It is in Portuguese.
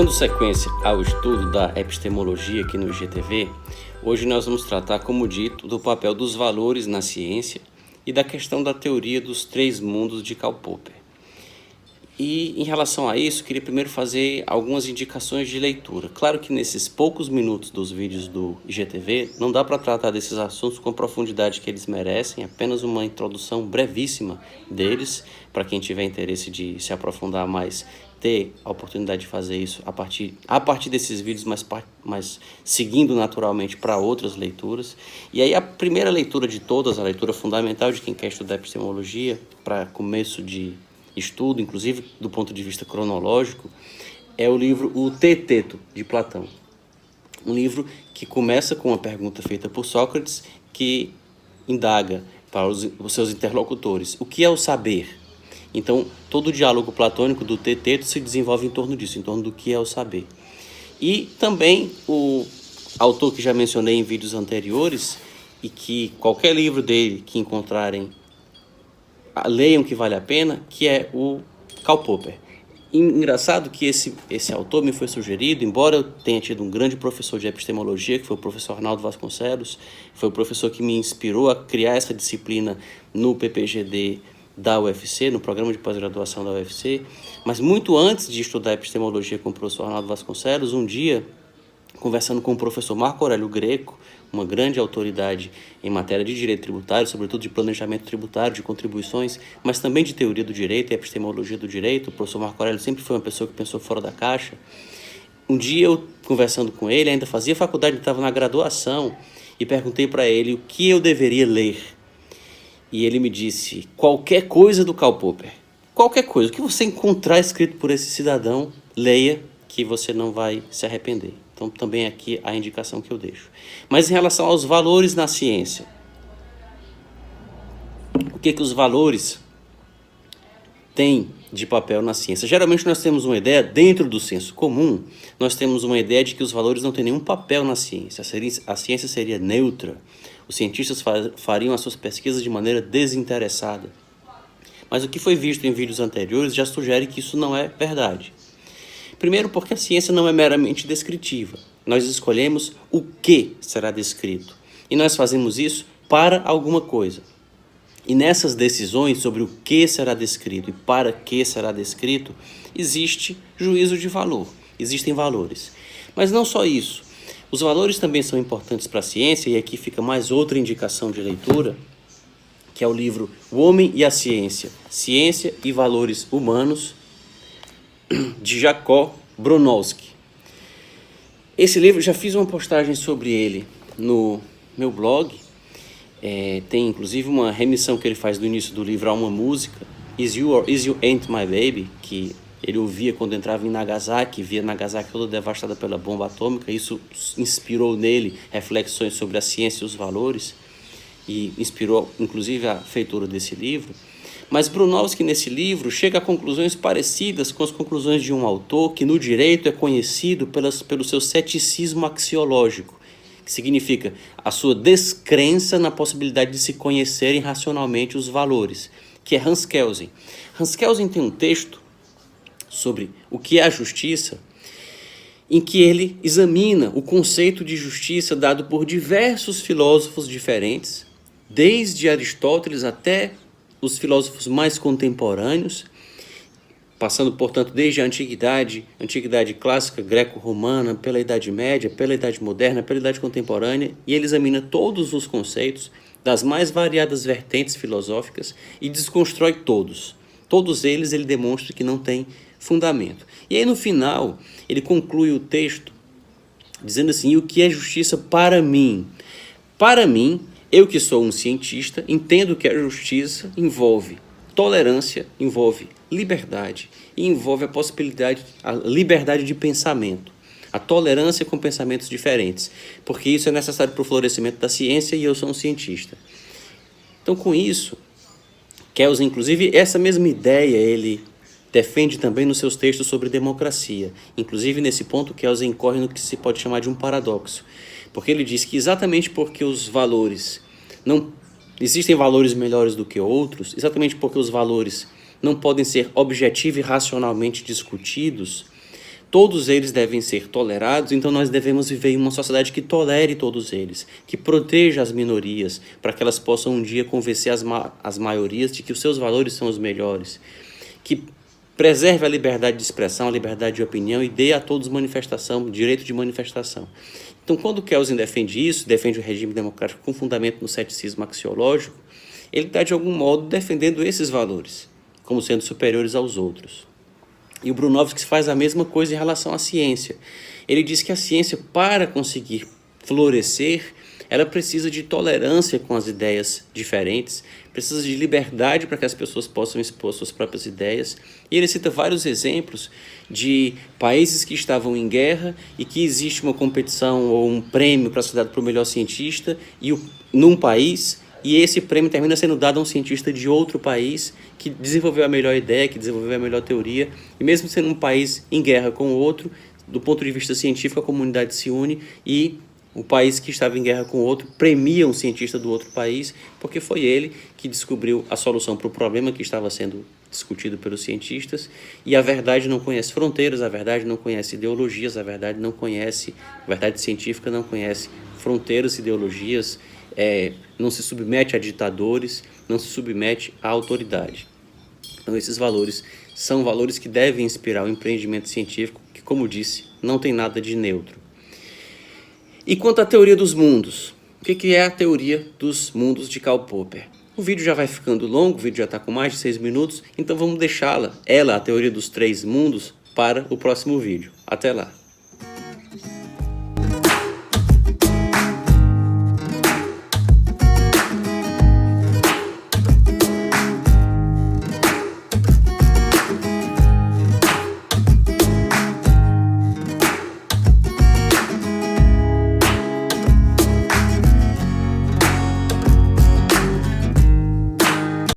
Dando sequência ao estudo da epistemologia aqui no IGTV, hoje nós vamos tratar, como dito, do papel dos valores na ciência e da questão da teoria dos três mundos de Karl Popper. E em relação a isso, queria primeiro fazer algumas indicações de leitura. Claro que nesses poucos minutos dos vídeos do IGTV não dá para tratar desses assuntos com a profundidade que eles merecem, apenas uma introdução brevíssima deles, para quem tiver interesse de se aprofundar mais, ter a oportunidade de fazer isso a partir desses vídeos, mas seguindo naturalmente para outras leituras. E aí a primeira leitura de todas, a leitura fundamental de quem quer estudar epistemologia, para começo de estudo, inclusive do ponto de vista cronológico, é o livro O Teeteto, de Platão. Um livro que começa com uma pergunta feita por Sócrates, que indaga para os seus interlocutores: o que é o saber? Então, todo o diálogo platônico do Teeteto se desenvolve em torno disso, em torno do que é o saber. E também o autor que já mencionei em vídeos anteriores, e que qualquer livro dele que encontrarem, leiam, que vale a pena, que é o Karl Popper. Engraçado que esse autor me foi sugerido, embora eu tenha tido um grande professor de epistemologia, que foi o professor Arnaldo Vasconcelos, foi o professor que me inspirou a criar essa disciplina no PPGD da UFC, no programa de pós-graduação da UFC, mas muito antes de estudar epistemologia com o professor Arnaldo Vasconcelos, um dia, conversando com o professor Marco Aurélio Greco, uma grande autoridade em matéria de direito tributário, sobretudo de planejamento tributário, de contribuições, mas também de teoria do direito e epistemologia do direito. O professor Marco Aurélio sempre foi uma pessoa que pensou fora da caixa. Um dia eu, conversando com ele, ainda fazia faculdade, estava na graduação, e perguntei para ele o que eu deveria ler. E ele me disse: qualquer coisa do Karl Popper, qualquer coisa, o que você encontrar escrito por esse cidadão, leia, que você não vai se arrepender. Então, também aqui a indicação que eu deixo. Mas em relação aos valores na ciência, o que os valores têm de papel na ciência? Geralmente nós temos uma ideia, dentro do senso comum, nós temos uma ideia de que os valores não têm nenhum papel na ciência. A ciência seria neutra. Os cientistas fariam as suas pesquisas de maneira desinteressada. Mas o que foi visto em vídeos anteriores já sugere que isso não é verdade. Primeiro, porque a ciência não é meramente descritiva. Nós escolhemos o que será descrito. E nós fazemos isso para alguma coisa. E nessas decisões sobre o que será descrito e para que será descrito, existe juízo de valor. Existem valores. Mas não só isso. Os valores também são importantes para a ciência, e aqui fica mais outra indicação de leitura, que é o livro O Homem e a Ciência, Ciência e Valores Humanos, de Jacob Bronowski. Esse livro, já fiz uma postagem sobre ele no meu blog, tem inclusive uma remissão que ele faz do início do livro a uma música, Is You Ain't My Baby, que ele ouvia quando entrava em Nagasaki, via Nagasaki toda devastada pela bomba atômica. Isso inspirou nele reflexões sobre a ciência e os valores, e inspirou inclusive a feitura desse livro. Mas Bronowski, nesse livro, chega a conclusões parecidas com as conclusões de um autor que no direito é conhecido pelo seu ceticismo axiológico, que significa a sua descrença na possibilidade de se conhecerem racionalmente os valores, que é Hans Kelsen. Hans Kelsen tem um texto sobre o que é a justiça, em que ele examina o conceito de justiça dado por diversos filósofos diferentes, desde Aristóteles até os filósofos mais contemporâneos, passando, portanto, desde a antiguidade clássica greco-romana, pela Idade Média, pela Idade Moderna, pela Idade Contemporânea, e ele examina todos os conceitos das mais variadas vertentes filosóficas e desconstrói todos. Todos eles ele demonstra que não tem fundamento. E aí, no final, ele conclui o texto dizendo assim: e o que é justiça para mim? Para mim, eu que sou um cientista, entendo que a justiça envolve tolerância, envolve liberdade e envolve a liberdade de pensamento, a tolerância com pensamentos diferentes, porque isso é necessário para o florescimento da ciência e eu sou um cientista. Então, com isso, Kelsen, inclusive, essa mesma ideia ele defende também nos seus textos sobre democracia. Inclusive, nesse ponto, Kelsen incorre no que se pode chamar de um paradoxo, porque ele diz que exatamente porque os valores não existem valores melhores do que outros, exatamente porque os valores não podem ser objetivamente e racionalmente discutidos, todos eles devem ser tolerados, então nós devemos viver em uma sociedade que tolere todos eles, que proteja as minorias, para que elas possam um dia convencer as maiorias de que os seus valores são os melhores, que preserve a liberdade de expressão, a liberdade de opinião e dê a todos manifestação, direito de manifestação. Então, quando Kelsen defende isso, defende o regime democrático com fundamento no ceticismo axiológico, ele está, de algum modo, defendendo esses valores, como sendo superiores aos outros. E o Brunovski faz a mesma coisa em relação à ciência. Ele diz que a ciência, para conseguir florescer, ela precisa de tolerância com as ideias diferentes, precisa de liberdade para que as pessoas possam expor suas próprias ideias. E ele cita vários exemplos de países que estavam em guerra e que existe uma competição ou um prêmio para ser dado para o melhor cientista num país, e esse prêmio termina sendo dado a um cientista de outro país que desenvolveu a melhor ideia, que desenvolveu a melhor teoria, e mesmo sendo um país em guerra com o outro, do ponto de vista científico, a comunidade se une e o país que estava em guerra com o outro premia um cientista do outro país, porque foi ele que descobriu a solução para o problema que estava sendo discutido pelos cientistas. E a verdade não conhece fronteiras, a verdade não conhece ideologias, a verdade científica não conhece fronteiras, ideologias, não se submete a ditadores, não se submete à autoridade. Então esses valores são valores que devem inspirar o empreendimento científico, que, como disse, não tem nada de neutro. E quanto à teoria dos mundos? O que é a teoria dos mundos de Karl Popper? O vídeo já vai ficando longo, o vídeo já está com mais de 6 minutos, então vamos deixá-la, a teoria dos 3 mundos, para o próximo vídeo. Até lá!